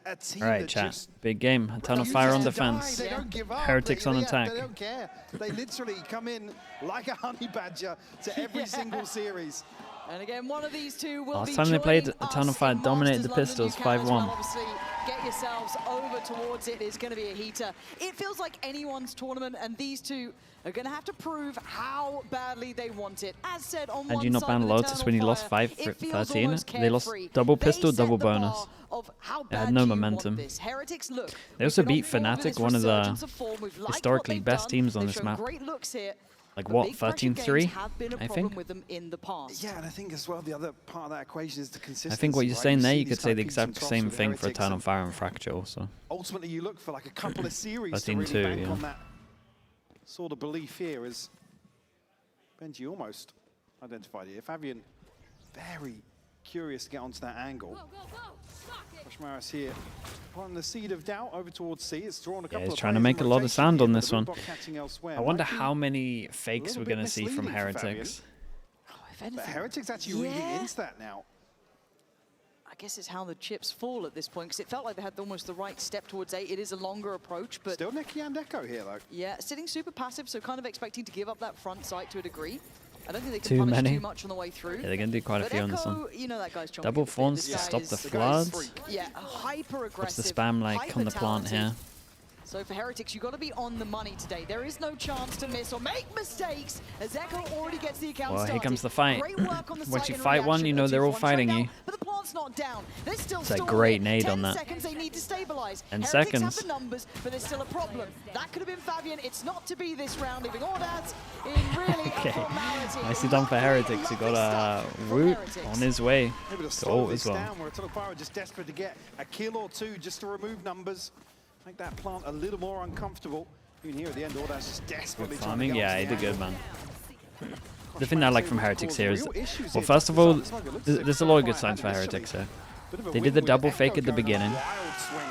a team All right, that chat. just Big game. Eternal Fire on defense. They don't give up. Heretics on attack. They don't care. They literally come in like a honey badger to every single series. And again, one of these two will Last be time they played, joining Eternal us Fire in dominated the Masters London. Pistols You can as well, 5-1. obviously, get yourselves over towards it. It's going to be a heater. It feels like anyone's tournament, and these two are going to have to prove how badly they want it. As said, on Had one you not side banned with Lotus Eternal when you lost Fire, 5-13? They lost double pistol, double bonus. They had no momentum. Heretics, look, They also beat Fnatic, one of the historically best teams on this map. Great looks here. Like what, 13-3, I think? With them in the past. Yeah, and I think as well the other part of that equation is the consistency. I think what you're right? saying there, see you these could say kind the of peaks and exact troughs same with thing for Heretics, Eternal and Fire and Fracture also. ultimately you look for like a couple of series to 13-2, really bank yeah. on that sort of belief here, as Benji almost identified here. Fabian very curious to get onto that angle. Maris here planting the seed of doubt over towards C. It's drawn a couple He's of trying to players make a in lot of rotation sound here, on but this the one. Bootbot catching elsewhere I wonder might be how many fakes little we're bit going to see from misleading for Heretics. If anything, But Heretics actually reading into that now. I guess it's how the chips fall at this point, because it felt like they had almost the right step towards A. It is a longer approach, but Still Nicky and Echo here though. yeah, sitting super passive, so kind of expecting to give up that front sight to a degree. I don't think they Too can punish many. too much on the way through. Yeah, they're going to do quite a But few on this Echo, one. you know that guy's Double chomping phones at to the bit. stop This the guy is- floods. Yeah, hyper aggressive. What's the spam like on the plant here? So for Heretics, you've got to be on the money today. There is no chance to miss or make mistakes, as Echo already gets the account Well, started. here comes the fight. Great work on the Once site you in fight one, reaction you know to they're all 2-1 fighting straight you. down, but the plant's not down. There's still It's a storm great here. nade 10 on that. seconds they need to stabilize. And Heretics seconds. have the numbers, but there's still a problem. That could have been Fabian. It's not to be this round, leaving Ordaz in really a formality. Nicely done for Heretics. He got a root on his way Maybe to to slow ult this as well. down, where Eternal Fire are just desperate to get a kill or two just to remove numbers. Make that plant a little more uncomfortable. Even here at the end, Ordaz just desperately trying to Farming, get yeah, onto he the did good, angle. man. The thing I like from Heretics here is, Real issues well, here. first of all, It's like it looks as if there's a lot of good Eternal Fire signs for had Heretics initially here. bit of a They win did the with double Echo fake at the going on a beginning, wild swing.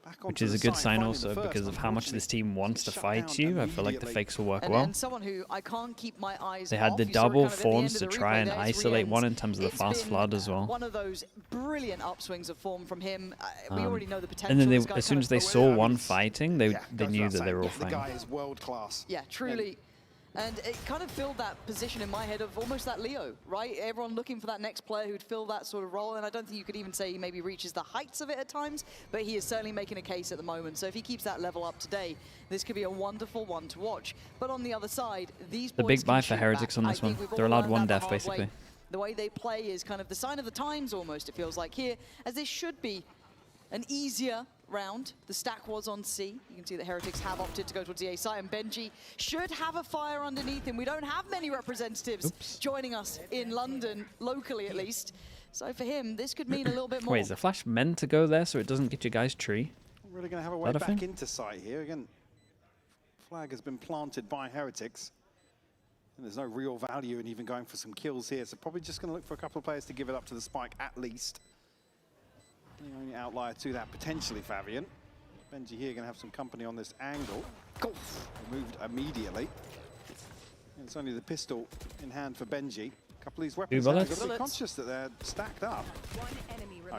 Back which onto is the a good side, sign finding also the first, because of how much this unfortunately. team wants to Shut fight down you. I feel like the immediately. fakes will work And, well. and someone who I can't keep my eyes They had off. the You saw it double kind of at the end forms of to the try replay and there, isolate Rian's. one in terms of the It's fast been, flood as well. One of those brilliant upswings of form from him. We already know the potential. And then This they, guy as soon kind as of they goes saw out. one fighting, they Yeah, they goes knew without that they were all saying, the fighting. guy is world class. Yeah, truly. And it kind of filled that position in my head of almost that Leo, right? Everyone looking for that next player who'd fill that sort of role, and I don't think you could even say he maybe reaches the heights of it at times, but he is certainly making a case at the moment. So if he keeps that level up today, this could be a wonderful one to watch. But on the other side, these The boys big can buy for shoot Heretics back. on I this think one. we've They're all allowed learned one that the death, hard way. basically. The way they play is kind of the sign of the times almost, it feels like here, as this should be an easier round. The stack was on C. You can see the Heretics have opted to go towards the A side, and Benji should have a fire underneath him. We don't have many representatives joining us in London, locally at least. So for him, this could mean a little bit more. Wait, is the flash meant to go there so it doesn't get you guys tree? We're really going to have a way that a back thing? into sight here. Again, flag has been planted by Heretics. And there's no real value in even going for some kills here. So probably just going to look for a couple of players to give it up to the spike at least. The only outlier to that, potentially Fabian. Benji here going to have some company on this angle. Removed immediately. And it's only the pistol in hand for Benji. A couple of these weapons now, bullets. you've got to be conscious that they're stacked up.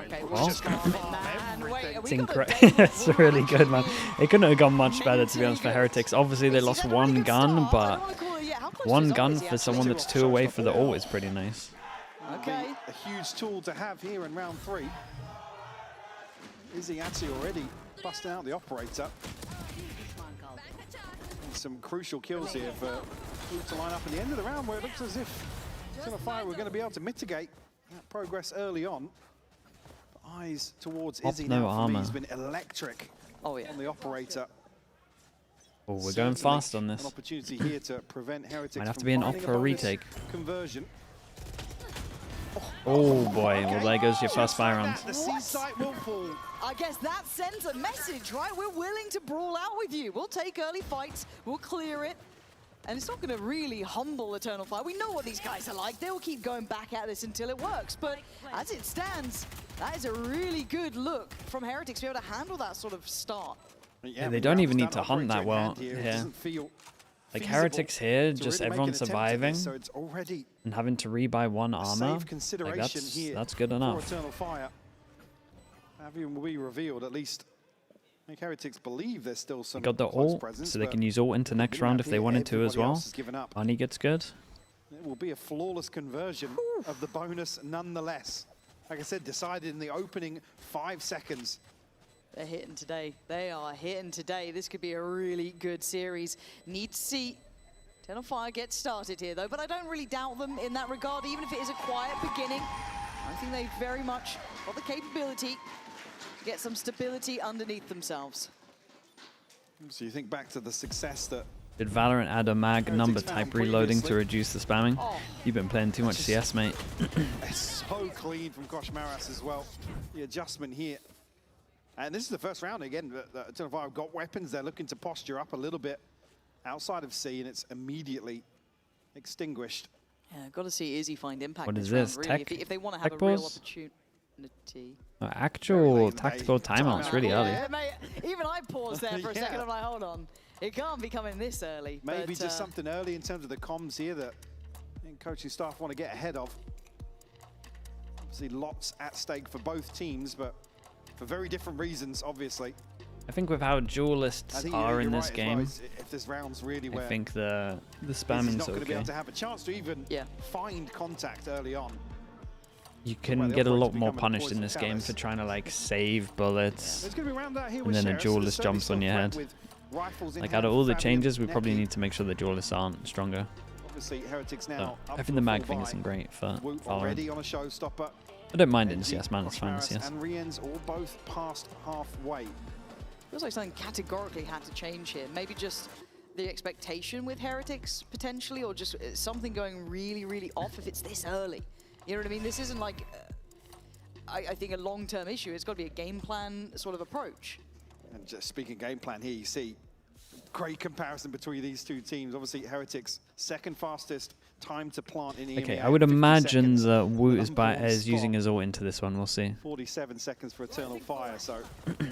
Okay, Well. just man, wait, It's incredible. It's really good, man. It couldn't have gone much better, to be honest, for Heretics. Obviously, they lost one gun, but one gun for someone that's 2 away for the ult is pretty nice. Okay. A huge tool to have here in round 3. Izzy actually already busting out the operator. And some crucial kills here for Blue to line up at the end of the round, where it looks as if Eternal Fire were going to be able to mitigate that progress early on. But eyes towards Izzy no now for me armor. has been electric on the operator. Oh, we're going fast on An this. opportunity here to prevent Heretics Might have to from be an finding op for a bonus retake. conversion. Oh boy, well there goes your first fire round. The seaside will fall. I guess that sends a message, right? We're willing to brawl out with you. We'll take early fights, we'll clear it. And it's not going to really humble Eternal Fire. We know what these guys are like. They'll keep going back at this until it works. But as it stands, that is a really good look from Heretics to be able to handle that sort of start. Yeah, they don't even need to hunt that well here. Like Heretics here, just everyone surviving and having to rebuy one armor. Like that's good enough. Fabian will be revealed, at least. I think Heretics believe there's still some They got the close ult, presence, so they but can use ult into next round if they wanted to as everybody well. else has given up. Bunny gets good. It will be a flawless conversion of the bonus nonetheless. Like I said, decided in the opening 5 seconds. They're hitting today. They are hitting today. This could be a really good series. Need to see Eternal Fire get started here, though, but I don't really doubt them in that regard, even if it is a quiet beginning. I think they've very much got the capability to get some stability underneath themselves. So you think back to the success that... Did Valorant add a mag Heretics number found type reloading to previously. reduce the spamming? Oh. You've been playing too much CS, mate. It's so clean from Koshmaras as well. The adjustment here. And this is the first round again. Eternal Fire have got weapons. They're looking to posture up a little bit outside of C, and it's immediately extinguished. Yeah, got to see Izzy find impact. What is this? this, Round, really, tech- if they want to have tech a real pause? opportunity. Actual tactical timeouts really early. Yeah, mate, even I paused there for a second. I'm like, hold on. It can't be coming this early. Maybe but, just something early in terms of the comms here that I think coaching staff want to get ahead of. Obviously lots at stake for both teams, but for very different reasons, obviously. I think with how I duelists think are you're in right this as well. game, If there's rounds really where I think the he's spamming's not going to be okay. able to have a chance to even find contact early on. You Well, can the get a lot operator more becoming a punished in poison this game callous. for trying to like save bullets. There's going to be a round out here And with then a Sheriffs, duelist there's jumps certainly on your still head. threat with rifles in Like hand out of for all the Fabian, changes, we probably Neki. need to make sure the duelists aren't stronger. Obviously, Heretics So now. I up think to the a mag full thing buy. isn't great for Woot Valorant. already on a showstopper. I don't mind it in Benji, CS, man. It's fine in Koshmaras CS. and Riens all both past halfway. Feels like something categorically had to change here. Maybe just the expectation with Heretics, potentially, or just something going really, really off if it's this early. You know what I mean? This isn't like, I think, a long-term issue. It's got to be a game plan sort of approach. And just speaking game plan here, you see great comparison between these two teams. Obviously, Heretics second fastest time to plant in EMEA. Okay, I would 50 imagine seconds. that Woot The is, number one using spot, his ult into this one. We'll see. 47 seconds for Eternal Fire, so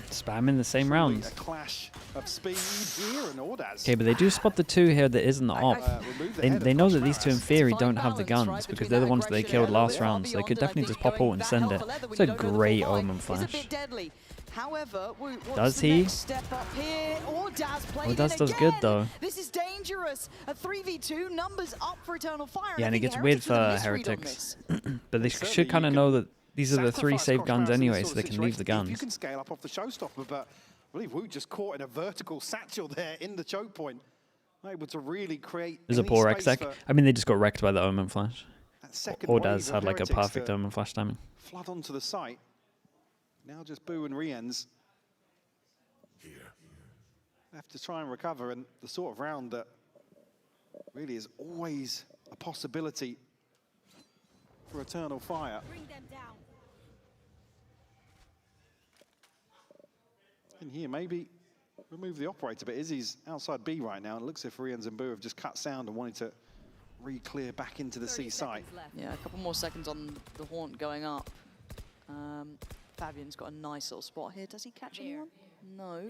Spam in the same truly rounds. a clash of speed here and Ordaz. Okay, but they do spot the two here that isn't the op. remove the They, head of they know that these two in Koshmaras. theory Fine don't have the balance, guns right, because between they're the that ones that they aggression killed and a last little round, bit so they far could beyond, definitely and I just think pop ult and going send that it. hell for leather when It's you a go to the full great buy omen is a flash. bit deadly. However, what's Does the he? next step up here? Ordaz played Ordaz in does again. good, though. This is dangerous. A 3v2, numbers up for Eternal Fire. Yeah, and it I think gets weird Heretics with a for misread on Heretics. this. But they Certainly, should kind you of can know that these are the three Sacrifice safe guns Koshmaras in this anyway, sort so of they can leave the situation if You guns. can scale up off the showstopper, but I believe Woot just caught in a vertical satchel there in the choke point. Able to really create There's a any poor space exec. for I mean, they just got wrecked by the omen flash. that second wave Ordaz of had like a Heretics perfect to omen flash timing. flood onto the site. Now just Boo and Riens have to try and recover, and the sort of round that really is always a possibility for Eternal Fire. Bring them down. In here, maybe remove the operator, but Izzy's outside B right now. It looks as if Riens and Boo have just cut sound and wanted to re-clear back into the C 30 site. seconds left. Yeah, a couple more seconds on the haunt going up. Fabian's got a nice little spot here. Does he catch anyone? No.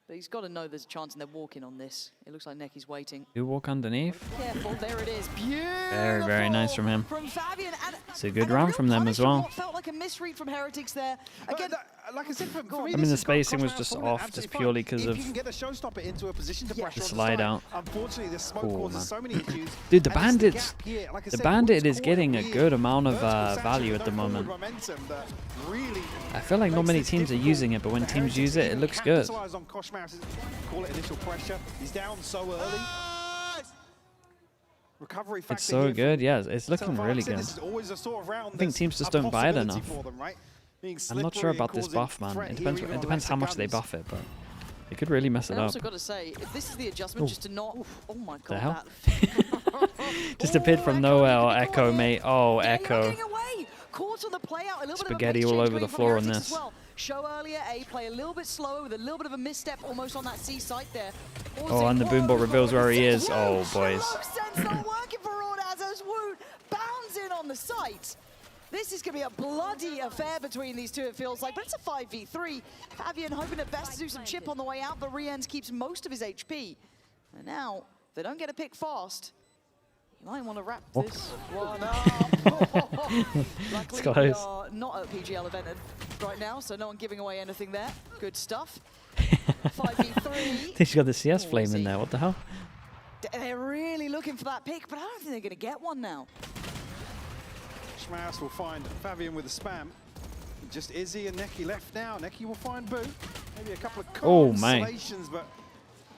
But he's got to know there's a chance and they're walking on this. It looks like Neki's waiting. Do walk underneath. Careful, there it is. Beautiful. Very, very nice from him. From Fabian. And, It's a good and round real from them punish as well. on what felt like a misread from Heretics there. Again, Like I said, for me, I mean, this the is spacing was Koshmaras just falling off absolutely just fine. purely 'cause If of you can get the showstopper into a position to pressure the on slide side, out. Unfortunately, the smoke Cool, causes man. so many issues. Dude, the and it's bandits, gap here. Like I the said, bandit Woot's is caught getting a weird good amount of vertical satchel value with at the no forward moment. momentum that really I feel like not makes many this teams are difficult using it, but when for teams Heretics use to it, it even looks good. capitalise on Koshmaras' call it initial pressure. He's down so early. Recovery factor It's so here good, from yeah, it's looking Eternal Fire. really Like I said, good. This is always a sort of round I think that's teams just a don't buy it possibility enough. for them, right? Being I'm not sure slippery and about this causing buff, man. threat It here depends. even It on depends lesser how much they guns. buff it, but they could really mess it I up. also got to say, if this is the adjustment, Ooh. just to not. Oh my god. The hell? That, Just appeared from Echo, nowhere. you Oh, could be Echo, caught here. mate. Oh, Yeah, you're Echo. getting away. Caught on the play out. A little Spaghetti bit of a all pace over change the going floor from on Heretics this. as well. Show earlier, A play a little bit slower with a little bit of a misstep almost on that C site there. Oh, and the Boombot reveals where he is. Oh, Huge boys. stroke sense not working for Ordaz as Woot bounds in on the site. This is going to be a bloody affair between these two, it feels like, but it's a 5v3. Fabian hoping at best to do some chip on the way out, but Riens keeps most of his HP. And now, if they don't get a pick fast, I want to wrap this one up. Luckily, we close. are not at PGL event right now, so no one giving away anything there. Good stuff. 5v3. I think she's got the CS flame in there. What the hell? They're really looking for that pick, but I don't think they're going to get one now. Schmaus will find Fabian with a spam. Just Izzy and Neki left now. Neki will find Boo. Maybe a couple of consolations, but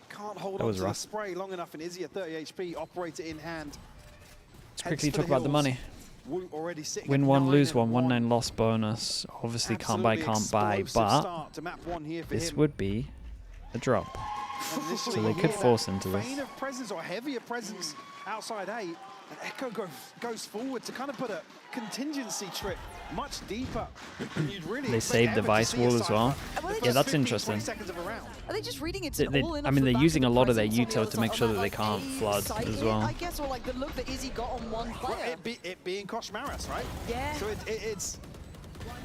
can't hold on to the spray long enough. And Izzy at 30 HP, operator in hand. Let's quickly talk about the money. Win one, lose one, 1-9 loss bonus. Obviously can't buy, but this would be a drop. So they could force into this. Vein of presence or heavier presence outside A, and Echo goes forward to kind of put a contingency trip much deeper. They saved the Vice wall as well. Yeah, that's interesting. Are they just reading it all in? I mean, they're using a lot of their util to make sure that they can't flood as well. I guess, or like the look that Izzy got on one player. It being Kosh Maris, right? Yeah. So it's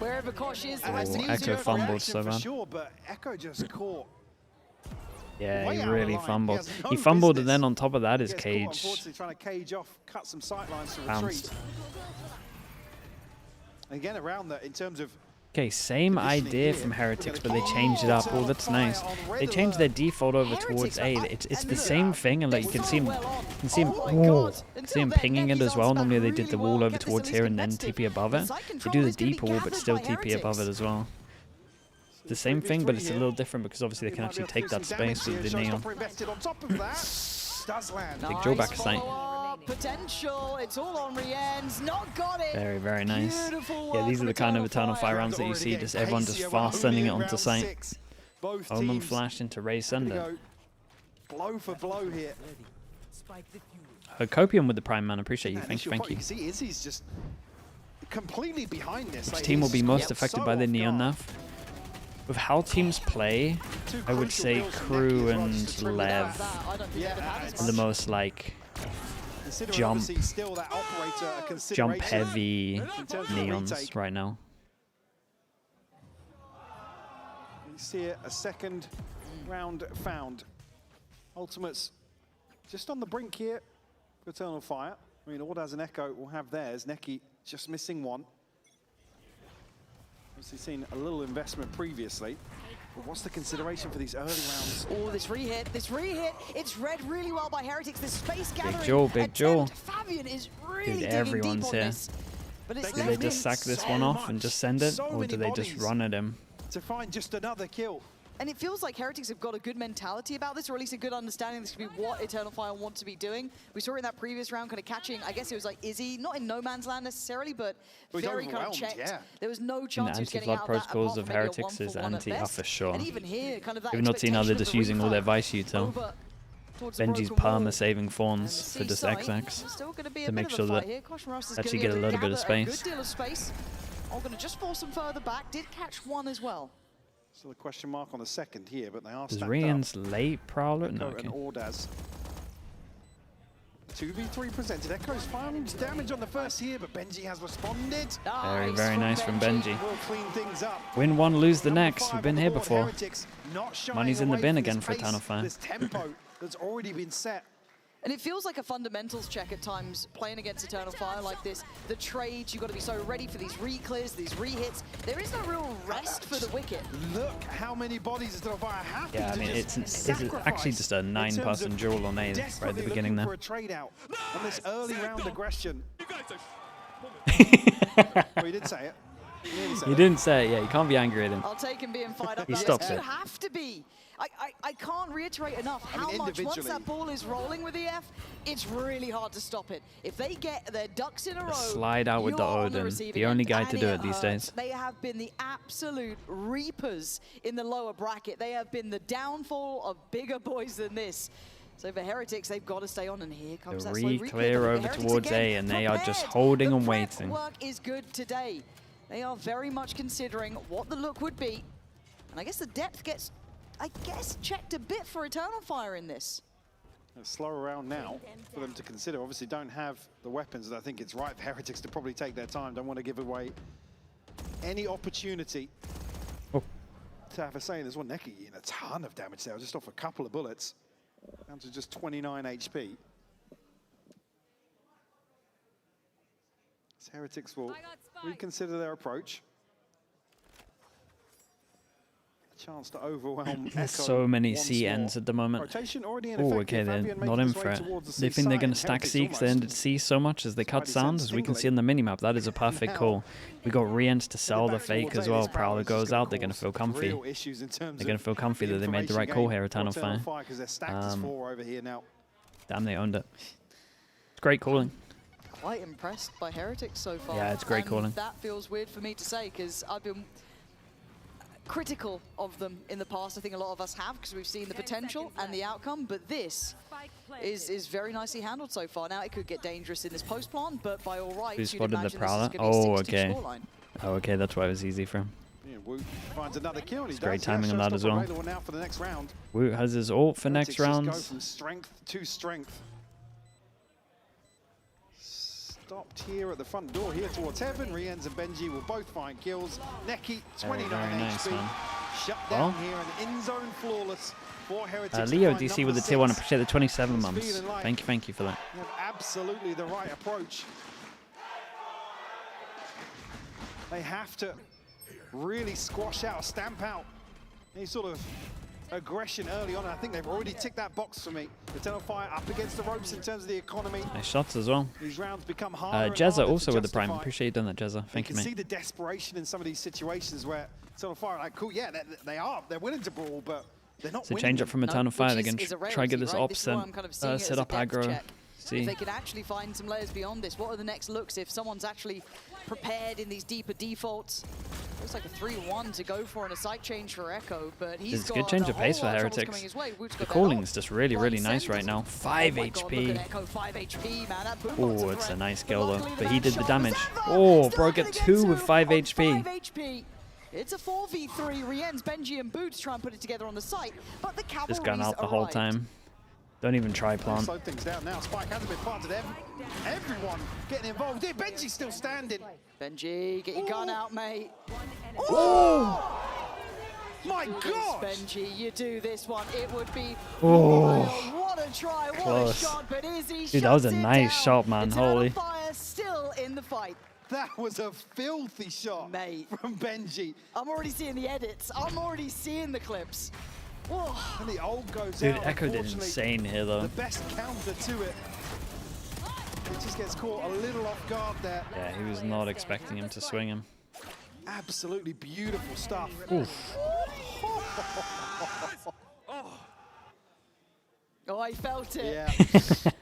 wherever Kosh is. Echo fumbled so bad. Sure, but Echo just caught. Yeah, he really fumbled. He fumbled, and then on top of that, his cage unfortunately trying to cage off, cut some sightlines to retreat. Again, around that in terms of. Okay, same idea from Heretics, but they changed it up. Oh, that's nice. They changed their default over towards A. It's the same thing, and like you can see him pinging it as well. Normally they did the wall over towards here and then TP above it. They do the deeper wall, but still TP above it as well. The same thing, but it's a little different because obviously they can actually take that space with the Neon. Big Joe back sight. Potential, it's all on Rien's, not got it. Very, very nice. Yeah, these are the kind of Eternal Fire rounds that you see, just everyone just fast sending it onto site. Omen flash into Ray Sender. Blow for blow here. Copium with the Prime Man, appreciate you, thank you. You see Izzy's just completely behind this. Which team will be most affected by the Neon nerf? With how teams play, I would say Crew and Lev are the most like jump heavy Neons right now. You see it, a second round found. Ultimates just on the brink here for Eternal Fire. I mean, Ordaz and Echo will have theirs. Neki just missing one. Obviously seen a little investment previously. But what's the consideration for these early rounds? Oh, this re-hit, it's read really well by Heretics. This space gathering. Big Joel. Fabian is really Dude, everyone's here. But do they just sack this one off and just send it, or do they just run at him? To find just another kill. And it feels like Heretics have got a good mentality about this, or at least a good understanding this could be what Eternal Fire want to be doing. We saw in that previous round kind of catching, I guess it was like Izzy, not in no man's land necessarily, but very kind of checked. Yeah. There was no chance he was getting out of that. Anti-flood protocols of Heretics is anti-up for sure. And even here, kind of that We've not seen how they're just using all their Vice util. Benji's perma-saving Fawns for this XX to make sure that actually get a little bit of space. Good deal of space. I'm going to just force them further back. Did catch one as well. So the question mark on the second here, but they are Does Rian's late Prowler? No, okay. And Ordaz. 2v3 presented. Echo's firing damage on the first here, but Benji has responded. Very, very nice from Benji. We'll clean things up. Win one, lose the next. We've been here before. Money's in the bin again for Eternal Fire. This tempo that's already been set. And it feels like a fundamentals check at times, playing against Eternal Fire like this. The trades, you've got to be so ready for these re-clears, these re-hits. There is no real rest for the wicket. Look how many bodies Eternal Fire have. Yeah, I mean, it's actually just a 9-person duel on A right at the beginning there. For a trade out on this early round aggression. Well, he did say it. He didn't say it, yeah, you can't be angry at him. I'll take him being fired up. He stops it. You have to be. I can't reiterate enough how much once that ball is rolling with EF, it's really hard to stop it. If they get their ducks in a row, slide out with the Odin, the only guy to do it these days. They have been the absolute reapers in the lower bracket. They have been the downfall of bigger boys than this. So for Heretics, they've got to stay on, and here comes that slow re-clear over towards A, and they are just holding and waiting. The work is good today. They are very much considering what the look would be. And I guess the depth gets, I guess, checked a bit for Eternal Fire in this. A slow around now for them to consider. Obviously don't have the weapons, and I think it's right for Heretics to probably take their time. Don't want to give away any opportunity to have a say. There's one Neki in a ton of damage there, just off a couple of bullets. Down to just 29 HP. Heretics will reconsider their approach. A chance to overwhelm There's Echo so many once CNs more. at the moment. Rotation already in Oh, effect okay, here. they're Fabian not making in his for way it. towards the They think they're C going to side. stack Heretics C because they almost ended C so much as they cut Slightly sound, as we can see on the minimap. That is a perfect Now, call. We got Riens to sell the back fake towards as A, well. this power Prowler is just goes gonna out, they're going to cause feel comfy. real issues in terms They're going to feel comfy that they made the right call here, Eternal Fire. Because they're stacked as 4 over here now. Damn, they owned it. It's great calling. Quite impressed by Heretics so far. Yeah, it's great calling. That feels weird for me to say because I've been critical of them in the past. I think a lot of us have because we've seen the potential and the outcome, but this is very nicely handled so far. Now it could get dangerous in this post plant, but by all rights, Who you'd spotted the imagine Prowler? this is going to be Oh, a 6-2 okay. scoreline. Oh, okay, that's why it was easy for him. Yeah, Woot finds another kill. It's great timing on that as well. Now for the next round. Woot has his ult for Heretics next just round. go from strength to strength. Stopped here at the front door here towards heaven. Riens and Benji will both find kills. Neki, 29 very nice, HP. man. Shut down here and in-zone flawless for Heretics. Leo to find DC with the number tier 1. I 6. appreciate the 27 He's months. feeling like Thank you for that. they have absolutely the right approach. They have to really squash out, stamp out any sort of aggression early on. And I think they've already ticked that box for me. Eternal Fire up against the ropes in terms of the economy. Nice shots as well. These rounds become harder and Jezza harder also to with the prime. justify. Appreciate you doing that, Jezza. Thank you, You can see mate. the desperation in some of these situations where Eternal Fire are like, cool, yeah, they're willing to brawl, but they're not So winning. change up from Eternal Fire. They're going Which to is a try to get rarity, this right? This is why opposite, I'm kind of seeing it as set a up depth aggro. check. See. If they can actually find some layers beyond this, what are the next looks if someone's actually prepared in these deeper defaults? Looks like a 3-1 to go for and a site change for Echo, but he's It's a got good change a of pace whole for lot of troubles Heretics. coming his way. Woot's The got that calling ult. is just really Right nice center. right now. Oh 5 my God, look HP. at Echo, 5 HP, man. That boom Oh, bot's a it's a threat. nice But kill though. luckily But the he man did the shot damage. was ever. Oh, Still broke gonna it get 2 with 5 on HP. 5 HP. It's a 4v3. Riens, Benji, and Boots try and put it together on the site, but the cavalry's Just gun out the whole arrived. time. Don't even try plant. Slow things down now. Spike hasn't been planted. Everyone getting involved here. Benji's still standing. Benji, get your gun out, mate. Oh! My Do this, God! Benji, you do this one. It would be Oh. wild. What a try, what Close. a shot, but Izzy Dude, that was a shuts it nice down. shot, man. Eternal Holy. Fire still in the fight. That was a filthy shot, Mate. from Benji. I'm already seeing the edits. I'm already seeing the clips. Oh. And the ult goes Dude, out. Echo did Unfortunately, insane here though. the best counter to it. It just gets caught a little off guard there. Yeah, he was not expecting him to swing him. Absolutely beautiful stuff. Oof. Oh, I felt it. Yeah.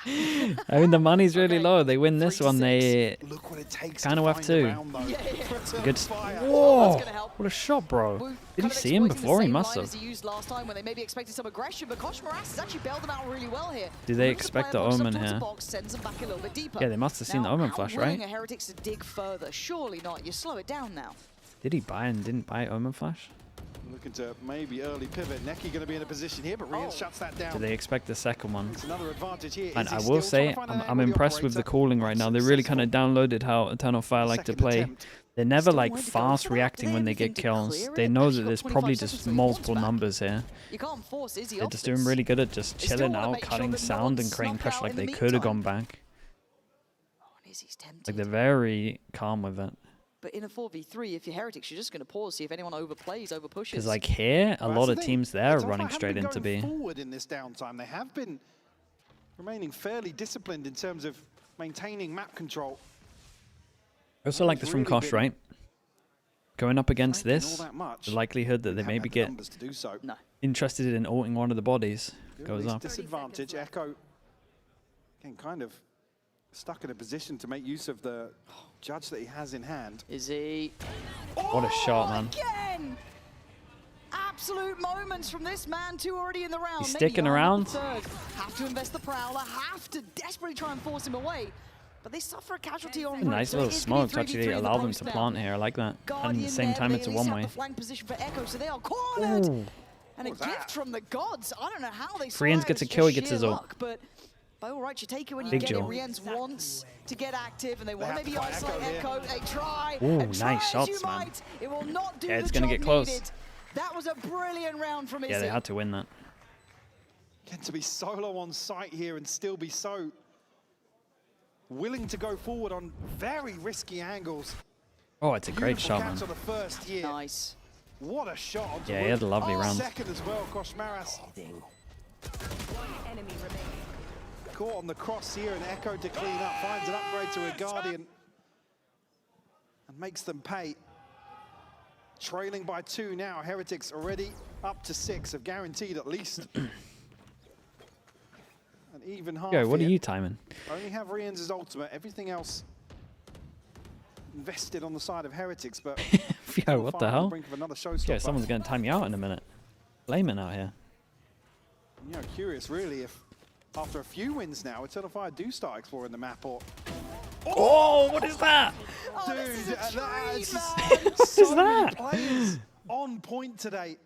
I mean, the money's really Okay. low. They win this 3 to one, they Look what it takes Kinda to have find to. a round, though. Yeah. good. Fire. Whoa! That's gonna help. What a shot, bro. Woot Did he kind of see him exploiting the before? He same must line as have. he used last time when they maybe expected some aggression, but Kosh Moras has actually bailed them out really well here. Do they Moves the expect player the box up Omen towards the here? box, sends them back a little bit deeper. Yeah, they must have seen the Now, Omen how flash, willing right? are Heretics to dig further? Surely not. You slow it down now. Did he buy and didn't buy Omen Flash? Looking to maybe early pivot. Neki going to be in a position here, but Riens shuts that down. Do they expect the second one? It's another advantage here. And Izzy I still will trying say, to find an I'm angle with the impressed with the operator. calling right now. They really kind of downloaded how Eternal Fire like to Second play. attempt. They're never Still like wanting to go fast for that? Do reacting they when they everything get to kills. clear it? They know Actually that got there's 25 probably seconds just till he wants multiple back. numbers here. You can't force Izzy They're off just this. doing really good at just They still chilling wanna out, make sure cutting that no sound and one's creating snuck pressure out like in the they could have meantime. gone back. Oh, and Izzy's tempted. Like they're very calm with it. But in a 4v3, if you're Heretics, you're just going to pause, see if anyone overplays, overpushes. Because like here, a Well, lot that's of the thing. teams there are Eternal Fire running haven't straight been into going B. forward in this downtime. They have been remaining fairly disciplined in terms of maintaining map control. I also like this from really Kosh, been right? Going up against flanking this, all that much. the likelihood that they Haven't maybe had the get numbers to do so. No. interested in ulting one of the bodies Good, goes at least up. Disadvantage. Echo again kind of stuck in a position to make use of the judge that he has in hand. Izzy. What a shot, man. Again! Absolute moments from this man, 2 already in the round. He's Maybe sticking line up around. the third. Have to invest the Prowler, have to desperately try and force him away. But they suffer a casualty on A route, nice so little it is gonna smoke be to actually 3v3 in the allow them post to now. plant here. I like that. And at Guardian the same there, time, they it's a at least have one-way. the flank position for Echo, so they are cornered. Ooh. And a What was gift that? from the gods. I don't know how they Friends survived. gets a It's kill, he just gets his sheer ult. luck, but by all rights, you take it when you Big get Joe. it. Riens wants to get active, and they want to have to maybe fight isolate Echo Echo. They try. Ooh, and try nice as shots, you man. might. It will not do Yeah, the it's gonna job get close. needed. That was a brilliant round from Izzy. Yeah, they had to win that. Again, to be solo on site here and still be so willing to go forward on very risky angles. Oh, it's a great Beautiful shot, catch man. on the first here. Nice. What a shot onto Yeah, he had a lovely round. Second as well, Koshmaras. Enemy remaining. Caught on the cross here and Echo to clean up, finds an upgrade to a Guardian and makes them pay. Trailing by 2 now, Heretics already up to 6, have guaranteed at least an even half. Yo, what are here. you timing? Only have Rian's ultimate, everything else invested on the side of Heretics, but Yo, what the hell? brink of another Yo, showstopper. someone's going to time you out in a minute. Blaming out here. You know, curious really if after a few wins now, Eternal Fire do start exploring the map or... Oh, what is that? Oh, this is a that treat, is man. What so is that? many players on point today.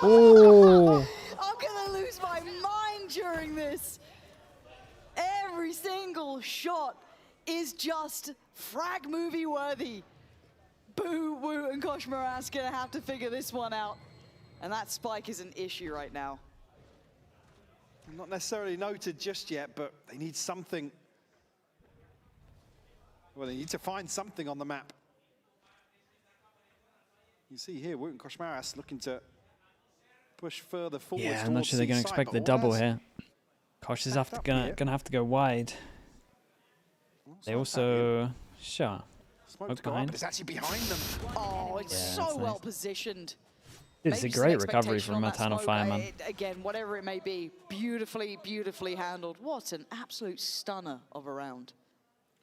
Oh. I'm gonna lose my mind during this. Every single shot is just frag movie worthy. Boo, Woo, and Koshmaras gonna have to figure this one out. And that spike is an issue right now. Not necessarily noted just yet, but they need something. Well, they need to find something on the map. You see here, Woot and Koshmaras looking to push further forward. Yeah, I'm not sure they're going to expect the double here. Kosh is gonna have to go wide. They also... Sure. Smoked behind. but it's actually behind them. Oh, it's Yeah, so that's well nice. positioned. It's a Maybe some great recovery expectation from on that Eternal smoke. Fireman. Again, whatever it may be, beautifully, beautifully handled. What an absolute stunner of a round.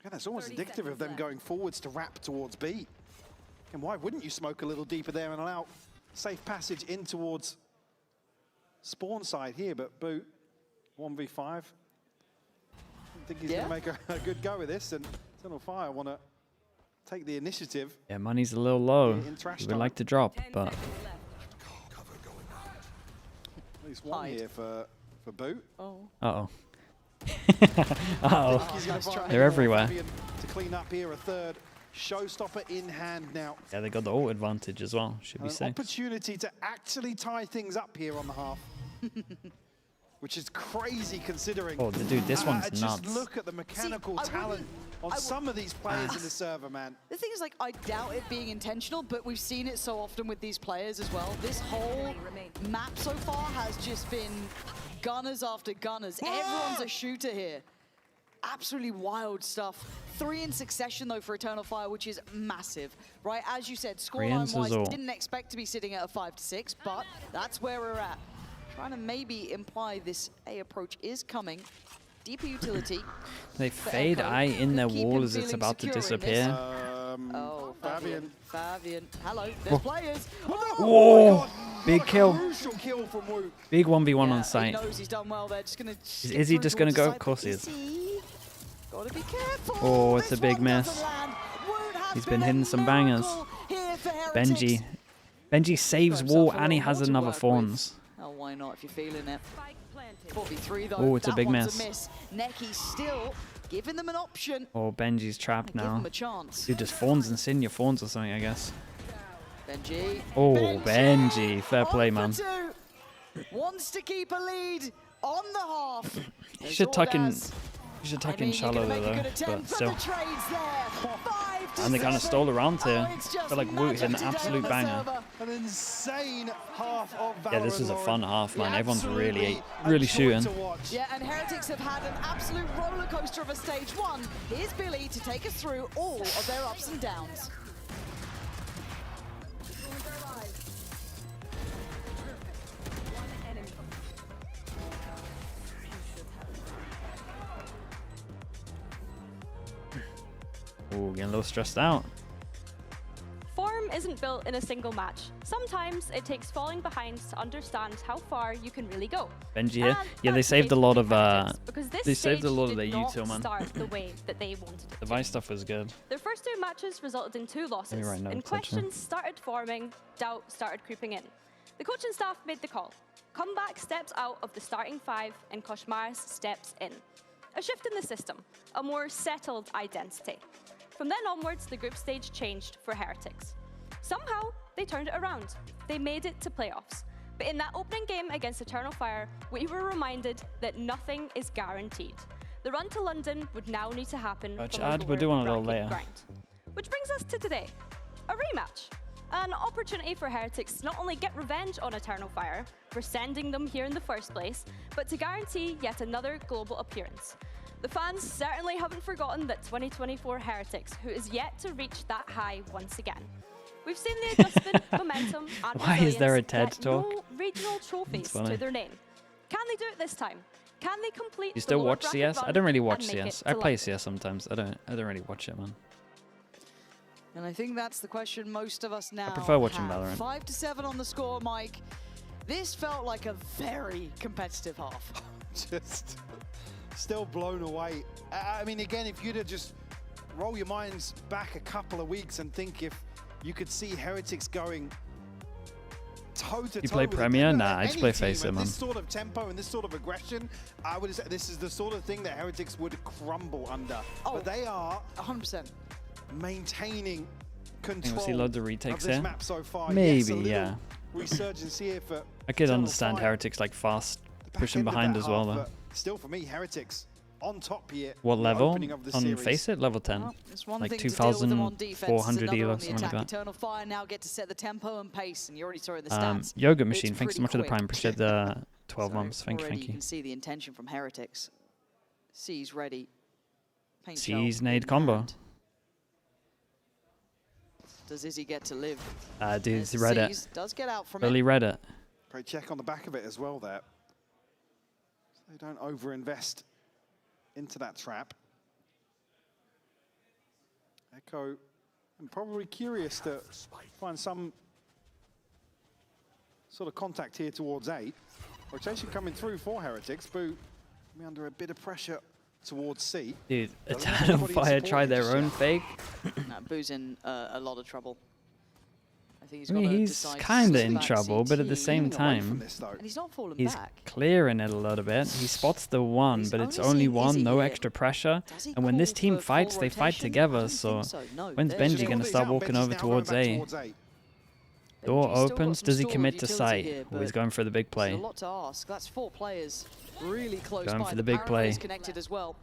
Yeah, that's almost 30 indicative of seconds them left. going forwards to wrap towards B. And why wouldn't you smoke a little deeper there and allow safe passage in towards spawn side here, but Boot, 1v5. I think he's Yeah. going to make a good go with this, and Eternal Fire want to take the initiative. Yeah, money's a little low. In trash We time. would like to drop, 10 but... seconds left. At least one Hide. here for Boot. Oh. Uh-oh. Uh-oh. He's gonna find They're everywhere. Fabian to clean up here, a third showstopper in hand now. Yeah, they got the ult advantage as well. Should be An safe. opportunity to actually tie things up here on the half. Which is crazy considering. Oh, dude, this one's just nuts. look at the mechanical I talent wouldn't- on I some of these players in the server, man. The thing is, like, I doubt it being intentional, but we've seen it so often with these players as well. This whole map so far has just been gunners after gunners. Everyone's a shooter here. Absolutely wild stuff. 3 in succession, though, for Eternal Fire, which is massive, right? As you said, Rian's scoreline-wise, ult. didn't expect to be sitting at a 5-6, but that's where we're at. Trying to maybe imply this A approach is coming. Deeper utility. They fade Echo eye in could their keep wall him as it's feeling about to secure in this. disappear. Oh, Fabian. Fabian. Hello, there's players. Whoa! Big kill. Crucial kill from Woot. Big 1v1 Yeah, on site. He knows he's done well. They're just gonna. Is he just gonna go? Of course he is. Gotta be careful. Oh, it's a This big one doesn't miss. land. Woot has He's been hitting a some bangers. miracle here for Heretics. Benji saves Got wall himself a and he little has more to another work with. fawns. Oh, why not if you're feeling it? Spike planted. 4v3 though. Oh, it's a That big one's miss. A miss. Neki still giving them an option. Oh, Benji's trapped Give now. them a chance. Dude, just fawns and senior fawns or something, I guess. Benji. Oh, Benji. Fair play, On man. for 2. Wants to keep a lead on the half. You should tuck in. Ordaz. You should I tuck in mean, you shallow can make a though, good attempt, but still. the trades there. 5 to And they kind of 7. stole around here. Oh, it's I just feel like Woot hit an magic today absolute on the banger. server. An insane half of Valorant. Yeah, this is a Lauren. fun half, man. Everyone's Absolutely really a joy shooting. to watch. Yeah, and Heretics have had an absolute roller coaster of a stage 1. Here's Billy to take us through all of their ups and downs. One enemy. Oh, getting a little stressed out. Form isn't built in a single match. Sometimes it takes falling behind to understand how far you can really go. Benji here. And Yeah, they that's the saved a case lot with of Heretics, because this they saved a stage lot of did their not util, man. start the way that they wanted it The to. Vice stuff was good. Their first 2 matches resulted in 2 losses, right, no and touching. questions started forming, doubt started creeping in. The coaching staff made the call. Comeback steps out of the starting 5, and Koshmaras steps in. A shift in the system, a more settled identity. From then onwards, the group stage changed for Heretics. Somehow, they turned it around. They made it to playoffs. But in that opening game against Eternal Fire, we were reminded that nothing is guaranteed. The run to London would now need to happen Coach from a Ad, we're lower doing it a little bracket later. ground. Which brings us to today, a rematch. An opportunity for Heretics to not only get revenge on Eternal Fire for sending them here in the first place, but to guarantee yet another global appearance. The fans certainly haven't forgotten that 2024 Heretics, who is yet to reach that high once again. We've seen the adjustment, momentum, and Why is there a resilience TED get talk? no regional trophies funny. to their name. Can they do it this time? Can they complete You the still lower watch bracket CS? I run don't really and watch make it CS. to I play London? CS sometimes. I don't really watch it, man. And I think that's the question most of us now prefer watching have. Valorant. 5-7 on the score, Mike. This felt like a very competitive half. Just still blown away. I mean, again, if you'd have just roll your minds back a couple of weeks and think if you could see Heretics going toe-to-toe You play with Premier? any Nah, I just play team Face at It, man. this sort of tempo and this sort of aggression, I would say this is the sort of thing that Heretics would crumble under. Oh. But they are 100%. maintaining We'll control see loads of retakes this here. map so far. Maybe, Yes, a little yeah. resurgence here for I could Eternal understand Fire. Heretics like fast The back pushing end of behind that as well, half, though. but still, for me, Heretics on top here. What in the level? opening of the On series. Face It? Level 10. Well, it's one Like thing to deal with them on defense, 2,400 it's another elo, on the something like attack. that. Eternal Fire now get to set the tempo and pace, and you already saw it in the stats. Yoga It's Machine, thanks so pretty much for the quick. prime. Appreciate the 12 So months. Thank you, already thank you you. can see the intention from Heretics. C's ready. Paint C's shell nade in combo. hand. Does Izzy get to live? Dude, As read C's it. does get out from Really it. read it. Great check on the back of it as well there. So they don't overinvest into that trap. Echo, I'm probably curious to find some sort of contact here towards 8. Rotation coming through for Heretics. Boo under a bit of pressure towards C. Dude, But Eternal everybody Fire in tried their support own just fake. No, Boo's in a lot of trouble. I think he's I got mean, to he's decide to kind of sit in back trouble, but at the CT. same Moving away from time, this, though. And he's not falling he's back. clearing it a little bit. He spots the one, He's but it's only only seeing one, Izzy no here. extra pressure. Does he And when this call team for fights, full they fight rotation? I together. don't So think so. No, when's there's Benji no- gonna start walking over towards A? Door Benji's still got opens. some Does he store of commit to utility sight? here, Oh, he's but going for the big there's play. a lot to ask. That's 4 players really close Going by. for the big paranoia is play. connected as well.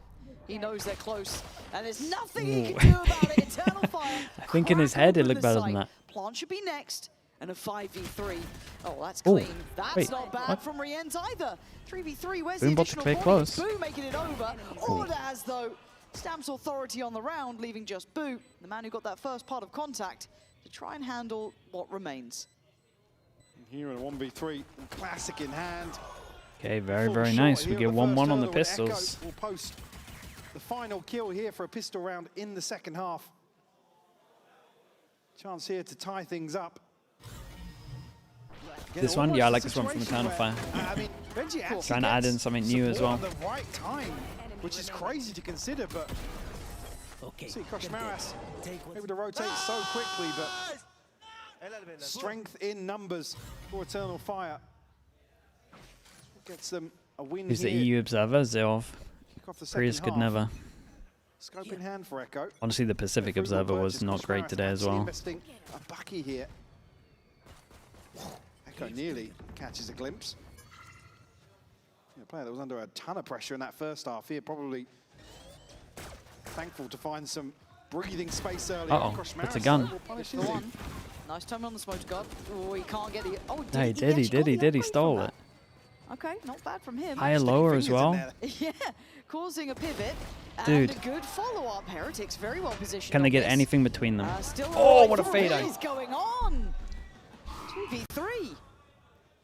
He knows they're close, and there's nothing he Ooh. can do about it. Eternal Fire. I think in his crack head it open looked the better than sight. that. Plant should be next, and a 5v3. Oh, that's Ooh. clean. That's Wait, not bad what? from Rienz either. 3v3, where's Boom the bot to additional play point? close. Boo making it over. Ordaz, though, stamps authority on the round, leaving just Boo, the man who got that first part of contact, to try and handle what remains. Here in a 1v3, classic in hand. Okay, very, Full very shot nice. here We on get the 1-1 first on the hurdle, and Echo pistols. will post the final kill here for a pistol round in the second half. Chance here to tie things up. Again, This one? Yeah, I almost like a this one from situation Eternal where, I mean, Benji actually Trying to add in gets something new as support well. at the right time, which is crazy to consider, but see Koshmaras able to rotate so quickly, but strength in numbers for Eternal Fire. Gets them a win Who's the here. EU observer? Zeov. Kick off the Prius second could half. never. Scope in hand for Echo. Honestly, the Pacific Frugal observer was purchase. not great Koshmaras today as actually well. Investing a bucky here. Echo nearly catches a glimpse. A player that was under a ton of pressure in that first half here, probably thankful to find some breathing space early. Uh-oh, Koshmaras, it's a gun. though, will punish The Izzy. one. Nice time on the smoke guard. Oh, he can't get the. Oh, No, he he did, he actually did, got he the did. He upgrade stole from it. that. Okay, not bad from him. Higher, Sticking lower as fingers in well. there. Yeah, causing a pivot. Dude. And a good follow-up. Heretics very well positioned. Can they on get this. anything between them? Still Oh, alive. what a fade What out. is going on? 2v3.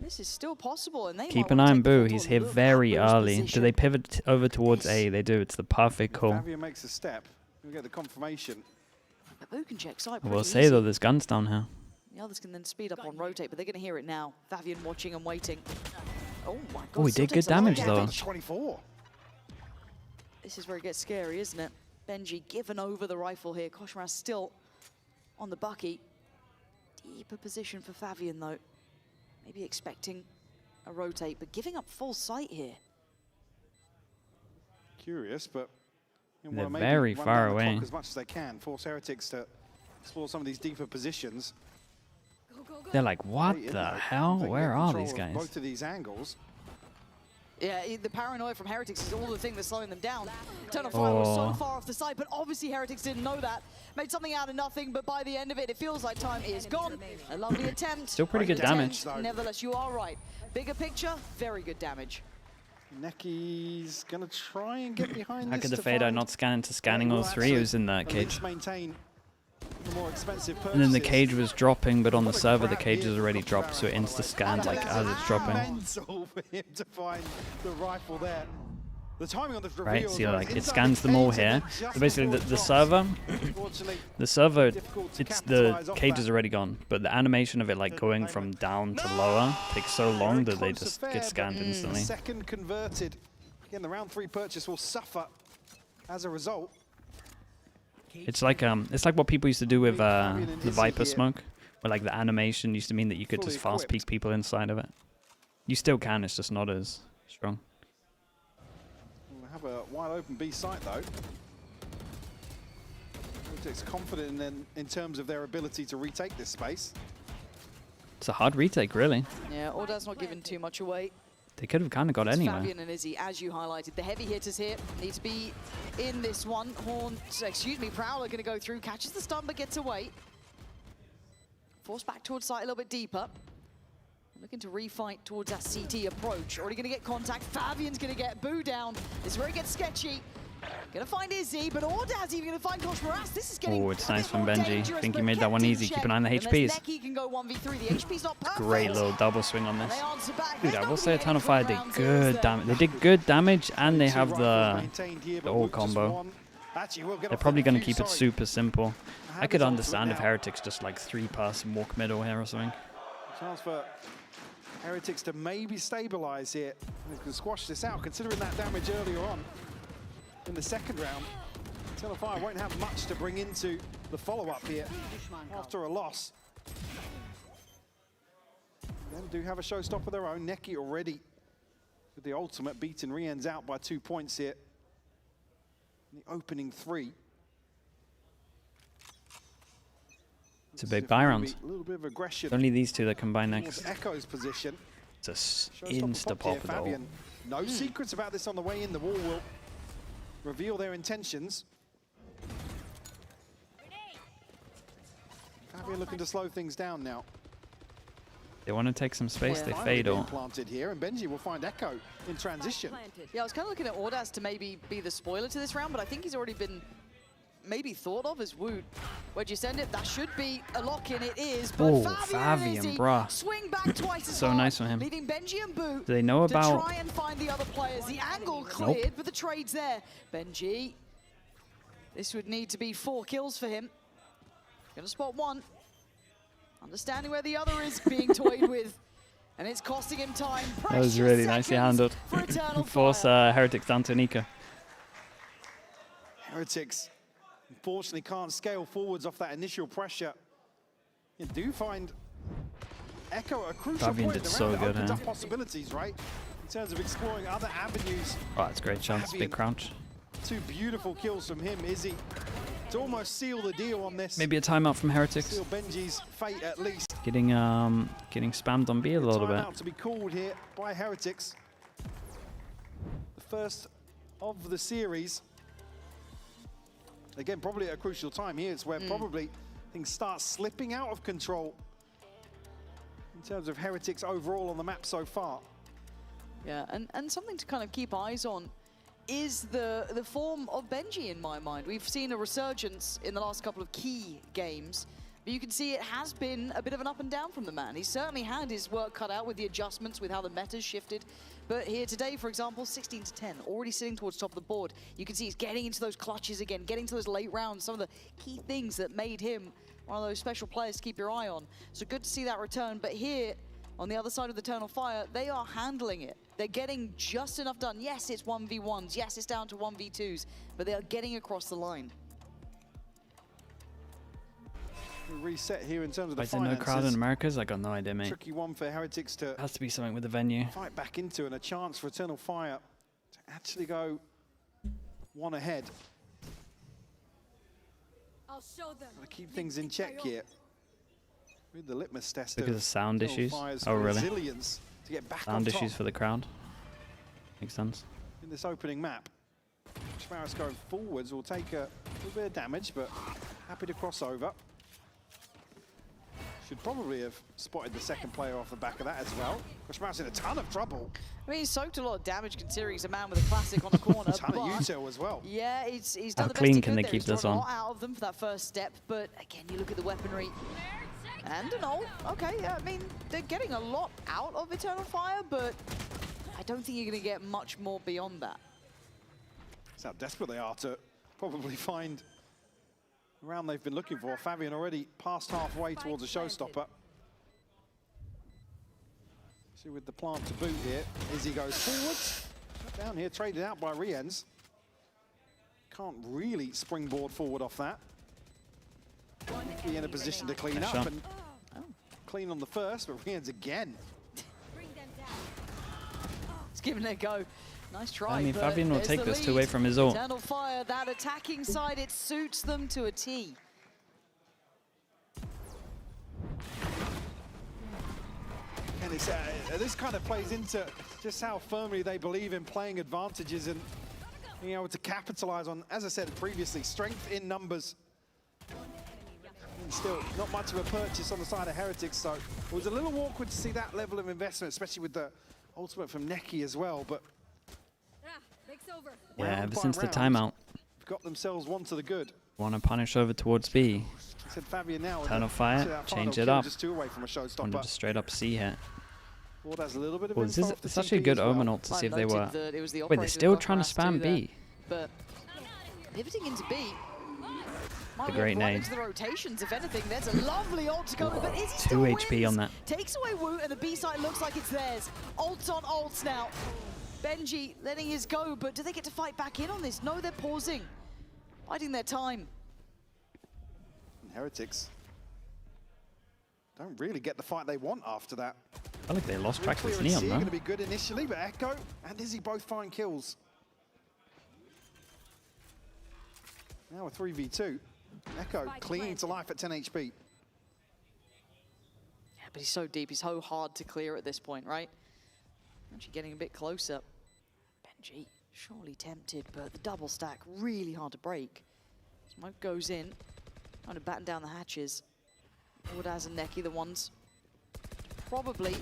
This is still possible, and they Keep might an wanna eye on take the Boo. ball to He's a here look at very Boo's early. Do position. they pivot over towards A? They do. It's the perfect call. Fabio makes a step. We get the confirmation. But Boo can check side I will pretty say easy. though, there's guns down here. The others can then speed up on rotate, but they're going to hear it now. Vavian watching and waiting. Oh my god. Oh, he still did takes good a lot of damage, though. damage. 24. This is where it gets scary, isn't it? Benji given over the rifle here. Koshmaras still on the bucky. Deeper position for Favian, though. Maybe expecting a rotate, but giving up full sight here. Curious, but you They're wanna maybe very run far down the away. clock as much as they can. Force Heretics to explore some of these deeper positions. They're like, what Late in the though. hell? They can Where get are control these of guys? Both of these angles. Yeah, the paranoia from Heretics is all the thing that's slowing them down. Eternal Fire was so far off the side, but obviously Heretics didn't know that. Made something out of nothing, but by the end of it, it feels like time is gone. A lovely attempt. Still pretty good damage. Nevertheless, you are right. Bigger picture, very good damage. Necky's gonna try and get behind How this could the to Fader find not scan into scanning all three? It was in that at cage. least maintain the more expensive And then the purchases. cage was dropping, but on the server the cage is already dropped, so it insta-scans like as it's dropping. Mental for him to find the rifle there. The timing on the reveal Right, see, was like it inside scans the them all cage and here. then just So basically, before it the drops. server, Unfortunately, the server, difficult to it's the capitalise off cage that. is already gone, but the animation of it like going from down to lower takes so long that they Close just affair, get but scanned instantly. Second converted. Again, the round 3 purchase will suffer as a result. It's like what people used to do with the Viper smoke, where like the animation used to mean that you could just fast peek people inside of it. You still can, it's just not as strong. We'll have a wide open B site though. Heretics confident in terms of their ability to retake this space. It's a hard retake, really. Yeah, Orda's not giving too much away. They could have kind of got It's anywhere. Fabian and Izzy, as you highlighted. The heavy hitters here need to be in this one. Prowler going to go through, catches the stun, but gets away. Forced back towards site a little bit deeper. Looking to refight towards that CT approach. Already going to get contact. Fabian's going to get Boo down. This is where it gets sketchy. Going to find Izzy, but Ordaz even going to find Koshmaras. This is getting it's a nice bit from more Benji. dangerous, Think he but made that one kept in easy. Keep check. an eye on the Unless HPs. Necky can go 1v3. The HP's not perfect. Great little double swing on And this. they answer back. Dude, There's I not will gonna say be Eternal any Fire quick did round good zeros damage. there. They did good damage, and they have Two the rifles maintained here, but ult Woot just combo. won. Actually, we'll get They're off probably the going to defuse, keep it sorry. super simple. Have I could his understand ultimate if now. Heretics just like 3-person walk middle here or something. Chance for Heretics to maybe stabilize here. They can squash this out, considering that damage earlier on in the second round. Eternal Fire won't have much to bring into the follow-up here after a loss. Then do have a showstopper of their own. Necky already with the ultimate, beaten Rien's out by 2 points here. In the opening 3. It's a big buy round. A little bit of aggression. Only these two that combine Towards next. Echo's position. It's a Showstopper insta popped here, pop of the ult. Fabian. No secrets about this on the way in. The wall will reveal their intentions. Fabian looking to slow things down now. They want to take some space, they Finally fade being ult. planted here, and Benji will find Echo in transition. Planted. Yeah, I was kind of looking at Ordaz to maybe be the spoiler to this round, but I think he's already been maybe thought of as Woot. Where'd you send it? That should be a lock-in. It is, but Oh, Fabian, Fabian, and Izzy bruh. swing back twice as So hard, nice from him. leaving Benji and Boot Do they know to about... try and find the other players. The angle cleared, but the trade's there. Benji, this would need to be 4 kills for him. Gonna spot one. Understanding where the other is being toyed with. And it's costing him time. That was Precious really nicely seconds handled. for Eternal Force Fire. Heretics down to Nika. Heretics, unfortunately, can't scale forwards off that initial pressure. You do find Echo at a crucial Fabian point. did The so round good, opens huh? up possibilities, right? In terms of exploring other avenues. Oh, that's a great chance. Big crouch. 2 beautiful kills from him, Izzy, to almost seal the deal on this. Maybe a timeout from Heretics. Seal Benji's fate at least. Getting spammed on B a little bit. Timeout to be called here by Heretics. The first of the series. Again, probably at a crucial time here. It's where probably things start slipping out of control in terms of Heretics overall on the map so far. Yeah, and something to kind of keep eyes on is the form of Benji in my mind. We've seen a resurgence in the last couple of key games, but you can see it has been a bit of an up and down from the man. He's certainly had his work cut out with the adjustments, with how the meta's shifted. But here today, for example, 16 to 10, already sitting towards top of the board. You can see he's getting into those clutches again, getting to those late rounds, some of the key things that made him one of those special players to keep your eye on. So good to see that return, but here, on the other side of the Eternal Fire, they are handling it. They're getting just enough done. Yes, it's 1v1s. Yes, it's down to 1v2s, but they are getting across the line. Reset here in terms of the Is there no crowd in finances. Americas? I got no idea, mate. Tricky one for Heretics to Has to be something with the venue. fight back into, and a chance for Eternal Fire to actually go one ahead. I'll show them. Gotta keep things in check here. With the litmus test Because of sound Eternal issues. Fire's Oh, really? resilience to get back Sound on top. issues for the crowd. Makes sense. in this opening map. Schmaris going forwards will take a little bit of damage, but happy to cross over. Should probably have spotted the second player off the back of that as well. Schmaris in a ton of trouble. I mean, he's soaked a lot of damage considering he's a man with a classic on the corner. A ton of util as well. Yeah, he's done How the best clean he can could they there. keep He's this drawn a on? lot out of them for that first step, but again, you look at the weaponry. And an ult. Okay, yeah, I mean, they're getting a lot out of Eternal Fire, but I don't think you're going to get much more beyond that. That's how desperate they are to probably find the round they've been looking for. Fabian already past halfway towards a showstopper. See with the plant to boot here, Izzy goes forwards. Shut down here, traded out by Riens. Can't really springboard forward off that. Be in a position to clean Nice up shot. and clean on the first, but Riens again. It's giving it a go. Nice try. I mean, but Fabian will there's take the this lead. two away from his ult. Eternal Fire, that attacking side, it suits them to a T. And it's, this kind of plays into just how firmly they believe in playing advantages and being able to capitalize on, as I said previously, strength in numbers. And still, not much of a purchase on the side of Heretics, so it was a little awkward to see that level of investment, especially with the ultimate from Neki as well. But Yeah, round ever by since the round, timeout. got themselves one to the good. Want to punish over towards B. I said Fabian now. Eternal Fire, see that final change it kill, up. Just two away from a Wanted showstopper. to straight up C hit. Ward has a little bit of Well, this info is off the it's actually a TP good as well. omen ult to see if they were. Noted that it was the Wait, they're operator still that got trying to harassed spam too there, B. But pivoting into B. Might The work great right nade. into the rotations, if anything. There's a lovely ult to go with, but Izzy 2 still HP wins. on that. Takes away Wu, and the B side looks like it's theirs. Ults on ults now. Benji letting his go, but do they get to fight back in on this? No, they're pausing. Biding their time. And Heretics don't really get the fight they want after that. I feel like they lost track of this Clearance Neon, here though. going to be good initially, but Echo and Izzy both find kills. Now a 3v2. Echo clinging to life at 10 HP. Yeah, but he's so deep, he's so hard to clear at this point, right? Actually getting a bit closer. Benji, surely tempted, but the double stack, really hard to break. Smoke goes in, trying to batten down the hatches. Wardaz and Neki, the ones probably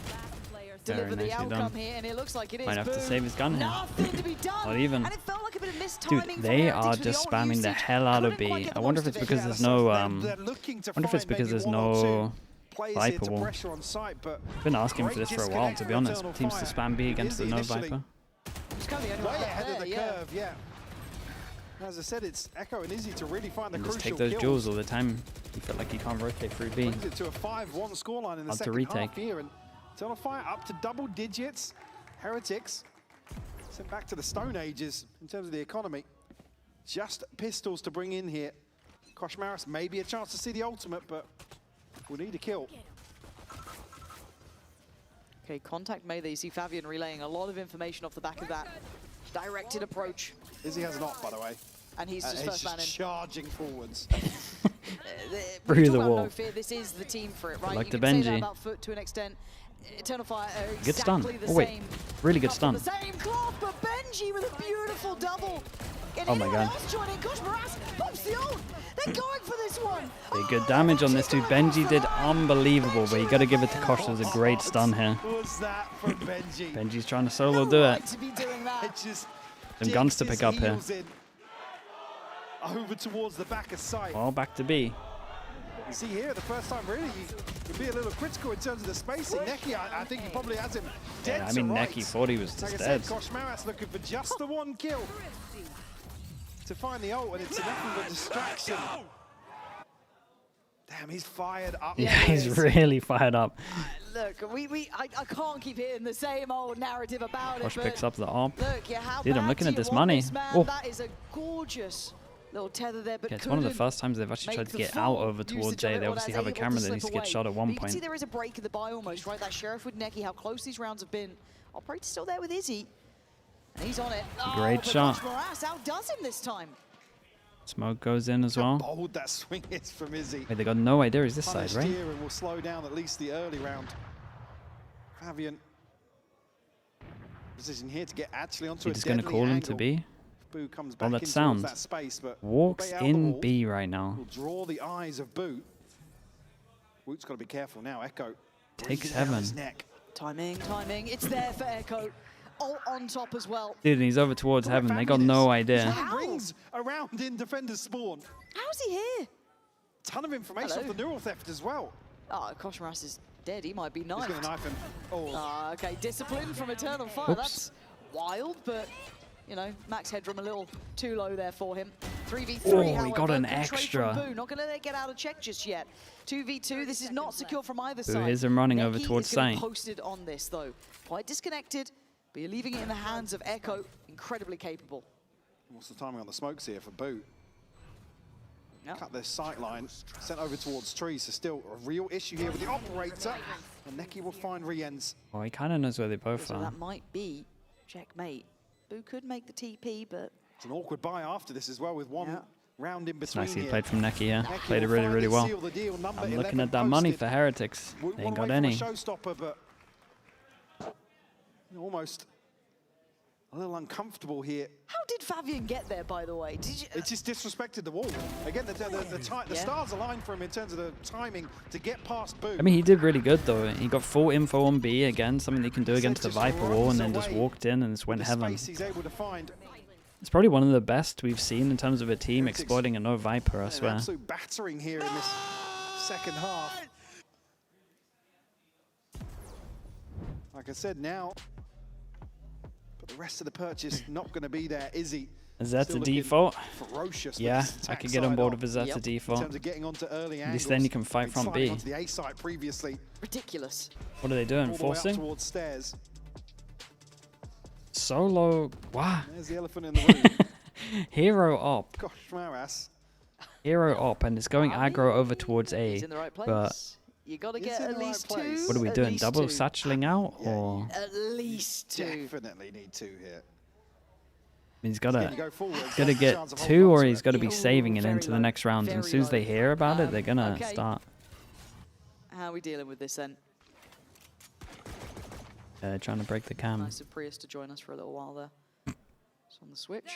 deliver the nicely outcome done. here, and it looks like it is. Might have to Boom. save his gun here. Nothing to be done. Not even. And it felt like a bit of missed Dude, timing from they Heretics are with the just ult spamming the usage. hell out of Couldn't quite B. get I the wonder if most it's of it. because Yeah, there's so no they're looking to wonder if it's find because maybe there's one or two no players Viper here to wall. pressure on site, but been asking for great this for a while, to disconnect be from honest. Eternal Teams to Fire. spam B against the Izzy no initially Viper. It's kind of the only way one ahead there, of the yeah. curve, yeah. As I said, it's Echo and Izzy to really find the And crucial just take those kills. jewels all the time. You feel like you can't rotate through B. Brings it to a 5-1 scoreline in the Hard to second retake. half here, and Eternal Fire up to double digits. Heretics sent back to the Stone Ages in terms of the economy. Just pistols to bring in here. Koshmaris maybe a chance to see the ultimate, but we'll need a kill. Okay, contact made. You see Fabian relaying a lot of information off the back of that directed approach. Izzy has an off, by the way. And he's just He's first man in. just charging forwards. Through We the talk about wall. No fear, this is the team for it, right? Like you the can say that Benji. about Foot to an extent. Eternal Fire are Good stun. exactly the Oh, wait. same. Really good Cut stun. from The same cloth, but Benji with a beautiful double. Can Oh my anyone God. else join in? Kosh Maras pops the ult. They're going for this one. Pretty good damage on this dude. Benji did unbelievable, but you got to give it to Kosh. It was a great stun here. Was that from Benji? Benji's trying to solo No do right it. to be doing that. It just Some guns to digs pick up his here. heels in. Over towards the back of sight. Well, back to B. You see here, the first time really, you be a little critical in terms of the spacing. Neki, I think he probably has him dead Yeah, I to mean, rights. Neki thought he was Like just I said, dead. Kosh Maras looking for just the one kill to find the ult, and it's enough of a distraction. Damn, he's fired up. Yeah, he's really fired up. Look, I can't keep hitting the same old narrative about Kosh it, picks but up the AWP. look, yeah, how Dude, I'm bad looking do at you this want money. this, man? Oh. That is a gorgeous little tether there, but Yeah, it's one of the couldn't first times they've actually tried make to the get out full over towards usage of A. it, They or obviously as have a able to camera that slip needs to get away. shot at But one you can see point. there is a break in the buy almost, right? That Sheriff with Neki, how close these rounds have been. Operator's still there with Izzy. And he's on it. Great but shot. Moras outdoes him this time. Smoke goes in as How well. bold that swing is from Izzy. Wait, they got no idea he's this side, Punished right? here and will slow down at least the early round. Fabian Position here to get actually onto He's a just going to deadly call him angle. to B. Boo comes Well, back that in sound. towards that space, but Walks way out the in wall B right now. will draw the eyes of Boot. Boot's got to be careful now. Echo Takes breathing down heaven. his neck. Timing, timing. It's there for Echo. Ult on top as well. Dude, and he's over towards Look at heaven. They family got no this. idea. How? Rings around in defender spawn. How's he here? Ton of information Hello. off the neural theft as well. Oh, Koshmaras is dead. He might be He's going knifed. to knife him. Oh, Ah, okay, discipline from Eternal Fire. Oops. That's wild, but you know, max headroom a little too low there for him. 3v3, Oh, he however, got an good trade extra. from Boo. Not going to let it get out of check just yet. 2v2, this is not secure from either Boo, side. here's him running over Neki towards is gonna be site. posted on this though. Quite disconnected, but you're leaving it in the hands of Echo. Incredibly capable. what's the timing on the smokes here for Boot? Yep. Cut their sight line, sent over towards trees. So still a real issue here with the operator. And Neki will find re-ends. Oh, he kind of knows where they both So are. that might be checkmate. Boo could make the TP, but It's an awkward buy after this as well with one Yeah. round in between. Nice, he here. played from Neki here. Neki Played it will really, finally really well. seal the deal. Number I'm 11 looking at that money posted. for Heretics. Wouldn't They ain't wanna got wait any. for a showstopper, but almost a little uncomfortable here. how did Fabian get there, by the way? Did you? It just disrespected the wall. Again, the Yeah. stars aligned for him in terms of the timing to get past Boo. I mean, he did really good, though. He got full info on B again, something he can do against the Just Viper wall, and runs then just away walked in and just went the heaven. space he's able to find. It's probably one of the best we've seen in terms of a team Heretics exploiting a no Viper, I An swear. absolute battering here in this second half. Like I said, now, but the rest of the purchase not going to be there. Izzy. Is that still the looking default? Ferocious. with Yeah, his I attack could get on side board on. with Zeta Yep. In default. terms of getting onto early At angles. least then you can fight Been from sliding B. onto the A side previously. Ridiculous. What are they doing? All the way up Forcing? towards stairs. Solo. Wow. There's the elephant in the room. Hero op. Gosh, Maras. Hero op, and it's going aggro over towards A. He's in the right place. But You got to He's get in at the right least place. two. what are we at doing? least Double two. satcheling out? Yeah, Or At least two. Definitely need two here. he's Can you got go forward? to Got the get chance of two, holding or onto he's it. got to be Ooh, saving it very into the low, next round. And as very soon as they low. hear about it, they're gonna Okay. start How are we dealing with this then? trying to break the cam. Nice of Prius to join us for a little while there. It's on the switch.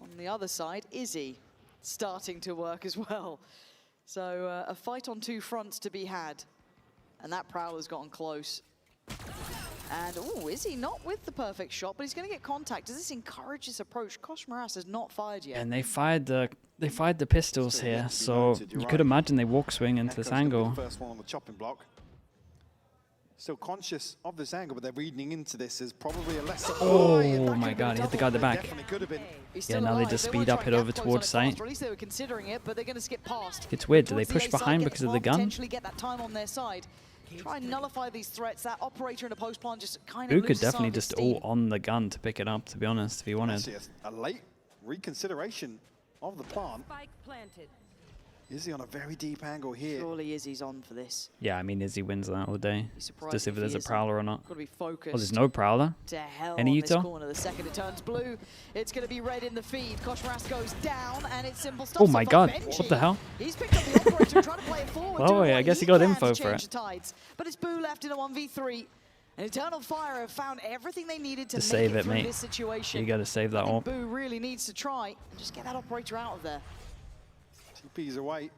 On the other side, Izzy starting to work as well. So a fight on two fronts to be had. And that Prowler's gotten close. And, oh, Izzy not with the perfect shot, but he's going to get contact. Does this encourage this approach? Koshmaras has not fired yet. And they fired the pistols Still here, yet to be so noted, you're you right. could imagine they walk swing into Echo's this gonna be angle. the first one on the chopping block. Still conscious of this angle, but they're reading into this as probably a lesser. Oh it my could've been God, a he hit the double, guy at the but it back. Definitely could have been. He's Yeah, still now they alive. just They speed wanna up, try hit and over gap close towards on it fast, site. or at least they were considering it, but they're going to skip past. It's weird, do they Towards the push A side, behind get because of far, the gun? Potentially get that time on their side. Try and nullify these threats. That operator in a post plant just kind of Who could loses some definitely of his just steam. ult on the gun to pick it up, to be honest, if he wanted. Actually, a late reconsideration of the plant. Spike planted. Izzy on a very deep angle here. Surely Izzy's on for this. Yeah, I mean, Izzy wins that all day. Be surprised Just if he there's a isn't. prowler or not. Got to be focused. Oh, there's no prowler? To hell Any on this Uto? corner. The second it turns blue, it's going to be red in the feed. Koshmaras goes down, and it's simple stuff. Oh so my far, God, Benji, what the hell? He's picked up the operator and trying to play it forward. Oh, doing yeah, I what guess he got can info to for change it. the tides. But it's Boo left in a 1v3. And Eternal Fire have found everything they needed to Just make save it it, through mate. this situation. You got to save that I think op. Boo really needs to try and just get that operator out of there. TP's away.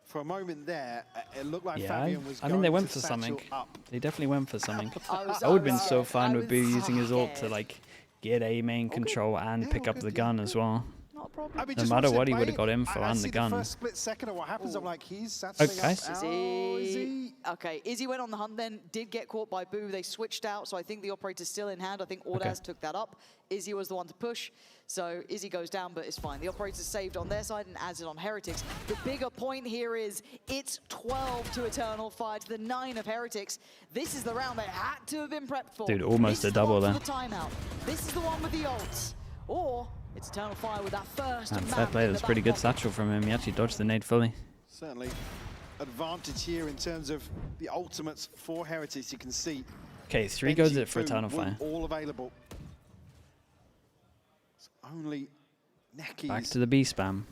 For a moment there, it looked like Yeah, Fabian was I going mean, they went to for satchel something. up. They definitely went for something. I was- I would have been I so was- fine I with Boo was using his ult to, scared. like, get A main control and Yeah, pick all up the good, gun yeah. as well. Not a problem. I mean, No just matter watching what, he play, would've got info I and see the gun. first split second of what happens, I'm like, he's Okay. satcheling up. Oh, Izzy. Okay, Izzy went on the hunt then, did get caught by Boo. They switched out, so I think the operator's still in hand. I think Ordaz took that up. Izzy was the one to push, so Izzy goes down, but it's fine. The operator's saved on their side and adds it on Heretics. The bigger point here is it's 12 to Eternal Fire to the 9 of Heretics. This is the round they had to have been prepped for. Dude, almost This a is the double one there. for the timeout. This is the one with the ults. Or it's Eternal Fire with that first And man fair play, in the that's pretty back good pocket. satchel from him. He actually dodged the nade fully. Certainly advantage here in terms of the ultimates for Heretics. You can see Okay, 3 goes Benji, it for Boo, Eternal Wu, Fire. all available. It's only Neki's Back to the B spam.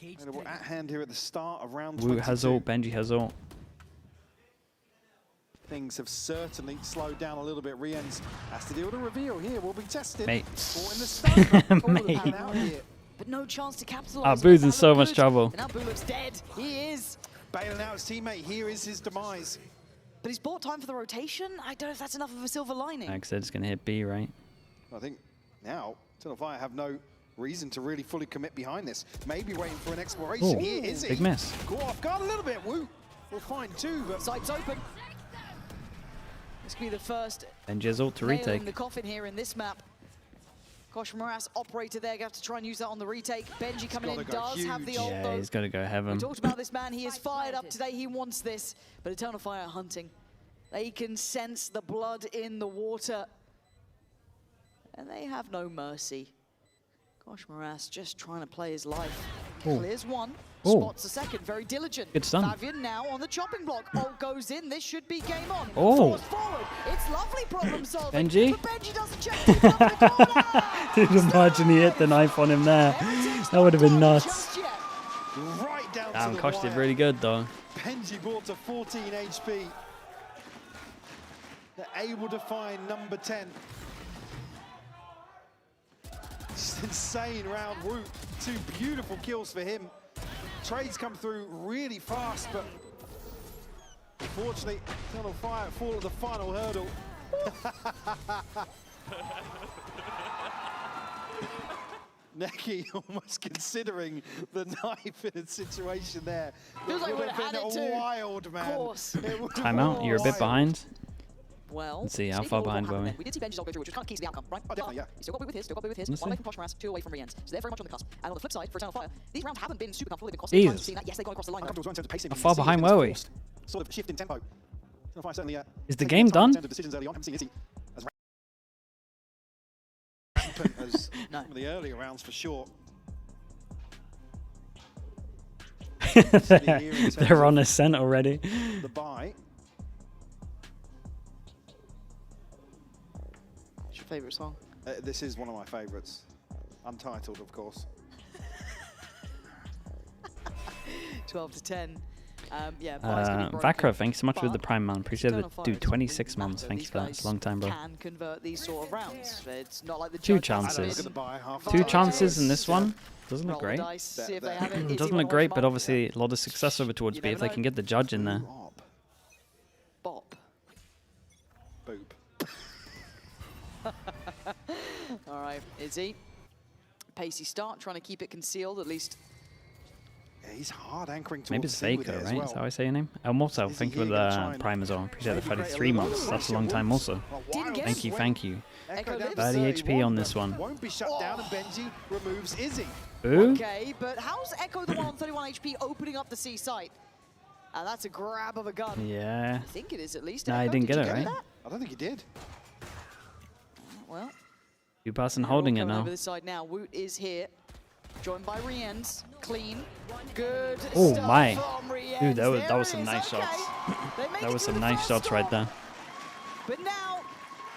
available at hand here at the start of round Wu 22. has ult, Benji has ult. things have certainly slowed down a little bit. Riens has to deal with a reveal here. Will be tested. Mate. Caught in the stun. Mate. Out here. But no chance to capitalize. Oh, Boo's in so much trouble. And now Boo looks dead. He is. Bailing out his teammate. Here is his demise. But he's bought time for the rotation. I don't know if that's enough of a silver lining. Like I said, it's going to hit B, right? I think now Eternal Fire have no reason to really fully commit behind this. Maybe waiting for an exploration. Ooh, Here is he. big miss. Caught off guard a little bit. Woo. We'll find two, but Sights open. This could be the first And Jizzle to nail in retake. the coffin here in this map. Kosh Moras, operator there, going to have to try and use that on the retake. Benji coming in, gotta go does have the huge. ult Yeah, though. he's got to go We heaven. talked about this man, he is fired up today, he wants this. But Eternal Fire hunting. They can sense the blood in the water. And they have no mercy. Kosh Moras just trying to play his life. Ooh. Clears one, Ooh. spots the second, very diligent. Good stun. Fabian now on the chopping block. Ult goes in, this should be game on. Oh. Force forward, it's lovely problem solving. Benji? But Benji doesn't check deep up the corner. Dude, imagine he hit the knife on him there. That would have been nuts. Just yet. right down Damn, to the Kosh wire. did really good, though. Benji brought to 14 HP. They're able to find number 10. Just insane round Woot. 2 beautiful kills for him. Trades come through really fast, but unfortunately, Eternal Fire fall at the final hurdle. Neki almost considering the knife in a situation there. Feels like It would we'd have had been it too. wild, man. Of course. It would have Timeout, been you're a bit wild. behind. Well, Let's see, how speaking far of what behind were happened we? then, we did see Benji's ult go through, which was kind of key to the outcome, right? Oh, definitely, yeah. He's still got Boo with his, still got Boo with his. Let's 1 away see. from Kosh Moras, 2 away from Riens. So they're very much on the cusp. And on the flip side, for Eternal Fire, these rounds haven't been super comfortable. They've been costing times. We've seen that. Yes, they've gone across the line. Uncomfortable as well in terms of pacing. How You far can see behind it's were we? forced Sort of shift in tempo. Eternal Fire certainly, Is the taking game their time in done? terms of decisions early on. Haven't seen Izzy as rampant as No. some of the earlier rounds for sure. They're on ascent already. The buy. What's your favourite song? This is one of my favourites. Untitled, of course. 12 to 10. Yeah, Buy's gonna be broken. Vakra, thanks so much with the But Prime, man. Appreciate Eternal it. Fire Dude, doesn't 26 really months. matter. Thanks These for that. guys It's a long time, bro. Can convert these sort of rounds. It's not like the Two judges chances. have Look at the been buy, half 2 time. chances in this one. Doesn't roll look the great. dice, see if they That- have it. Izzy Doesn't will look great, hold but them up. obviously a lot of success over towards You B if never they can know. get the judge in there. Rob. Bop. Boop. All right, Izzy. Pacey start, trying to keep it concealed, at least. Yeah, he's hard anchoring towards Maybe it's C with Faker, it as right? well. Is that how I say your name? El Morto, Is thank he you for here gonna the try and Prime as well. Appreciate the maybe create a 33 little months. bit of That's a pressure? long time Whoops. also. Well, Didn't wild get Thank you, swing. thank you. Echo lives. 30 he HP won, on but this one. Won't be shut down, and Benji removes Izzy. Boo? Okay, but how's Echo the one on 31 HP opening up the C site? And that's a grab of a gun. Yeah. I think it is at least. Nah, he Echo. didn't Did get you it, right? that? I don't think he did. Well, 2 person they're all holding it coming now. over this side now. Woot is here, joined by Riens. Clean, good Oh stuff my. from Riens. Dude, that was There some it is. nice Okay. shots. They make That it was through some the nice first shots right one. there. But now,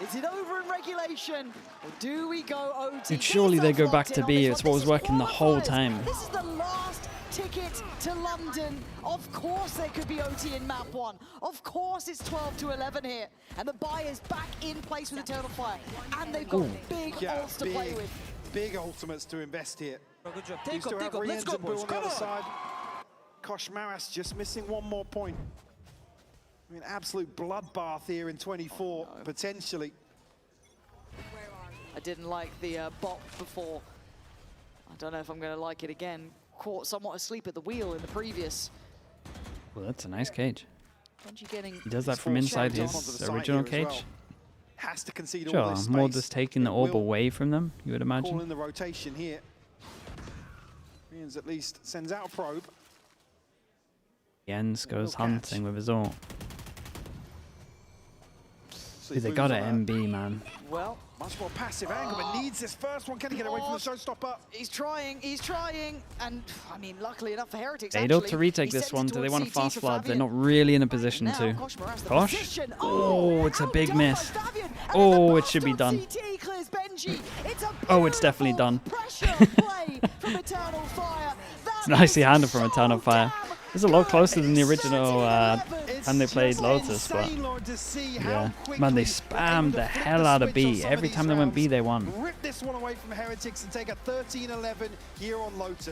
is it over in regulation? Or do we go OT? Dude, surely they go back Locked to in on B. this It's one. what This was is working the whole qualifiers. time. This is the last ticket to London. Of course there could be OT in map 1. Of course it's 12 to 11 here. And the buy is back in place with Eternal Fire. And they've got Ooh. big Yeah, ults to play with. big ultimates to invest here. Good job. You Take still up, have take up. Let's Riens go, and Boo boys. on the Come other on. side. Kosh Moras just missing one more point. I mean, absolute bloodbath here in 24, potentially. I didn't like the bot before. I don't know if I'm going to like it again. Caught somewhat asleep at the wheel in the previous. Well, that's a nice cage. Benji getting He does that He's from forced inside shots onto his the side original here as well. cage. Has to concede all Sure, this more space. just taking the It orb will away from them, you would call imagine. in the rotation here. Riens at least sends out a probe. Jens goes catch. hunting with his ult. So Dude, they Boo's got on an a MB, man. well. much more passive angle, but needs this first one. Can he get away from the showstopper? He's trying, and I mean, luckily enough for Heretics. They don't actually, to retake he this sends one. it Do they towards want to CT fast for flood? They're Fabian. not really in a position Now, to. Kosh Moras, the Kosh? position. Oh, it's a how big done by miss. Fabian. And Oh, then the it should be blast on done. CT clears Benji. It's a Oh, it's definitely beautiful done. Pressure play from Eternal Fire. That It's nicely is handled from so Eternal Fire. damn This is a lot closer than the original time they played Lotus, but yeah. Man, they spammed the hell out of B. Every time they went B, they won. Rip this one away from Heretics and take a 13-11 here on Lotus.